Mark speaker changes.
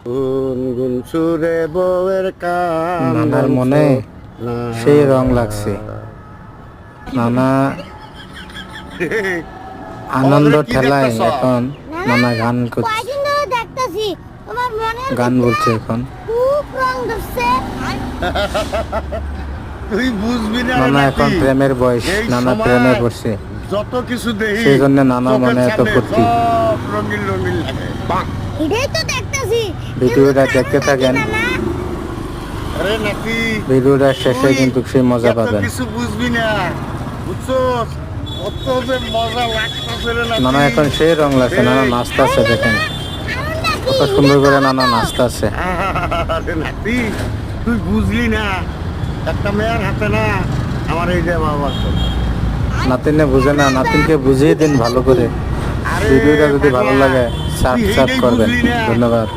Speaker 1: গুনগুন সুরে বউয়ের কান
Speaker 2: নানার মনে সেই রং লাগছে। নানা আনন্দ ঠেলায় এখন নানা গান করছে,
Speaker 3: কয়দিন ধরে দেখতাছি তোমার মনে
Speaker 2: গান বলছে এখন।
Speaker 3: খুব রং ধরছে।
Speaker 1: তুই বুঝবি না রে
Speaker 2: নানা এখন
Speaker 1: নাতি।
Speaker 2: প্রেমের বয়স,
Speaker 1: এই
Speaker 2: নানা
Speaker 1: সময়
Speaker 2: প্রেমে পড়ছে,
Speaker 1: যত কিছু দেখি
Speaker 2: সেই জন্য নানার
Speaker 1: চোখের
Speaker 2: মনে এত
Speaker 1: সামনে
Speaker 2: ফুর্তি।
Speaker 1: সব রঙিন রঙিন লাগে।
Speaker 3: এটাই তো দেখতাছি।
Speaker 2: ভিডিওটা
Speaker 3: কিন্তু
Speaker 2: দেখতে
Speaker 3: কারণ
Speaker 2: থাকেন,
Speaker 3: নাকি না?
Speaker 1: আরে নাতি,
Speaker 2: ভিডিওটা শেষে
Speaker 1: তুই
Speaker 2: কিন্তু সেই মজা
Speaker 1: এত
Speaker 2: পাবেন।
Speaker 1: কিছু বুঝবি না, বুঝছস? কত যে মজা লাগতেছে রে নাতি।
Speaker 2: নানা এখন সেই রং লাগছে, নানা নাচতেছে, দেখেন
Speaker 3: কারণ নাকি
Speaker 2: কত সুন্দর করে নানা নাচতেছে।
Speaker 1: আরে নাতি, তুই বুঝলি না, একটা মেয়ের হাতে না আমার এই যে বাবা।
Speaker 2: নাতিনে বুঝে না, নাতিনকে বুঝিয়ে দিন ভালো করে।
Speaker 1: আরে
Speaker 2: ভিডিওটা যদি ভালো
Speaker 1: পাগলা,
Speaker 2: লাগে
Speaker 1: তুই
Speaker 2: সাবস্ক্রাইব
Speaker 1: এইটাই
Speaker 2: করবেন।
Speaker 1: বুঝলি না।
Speaker 2: ধন্যবাদ।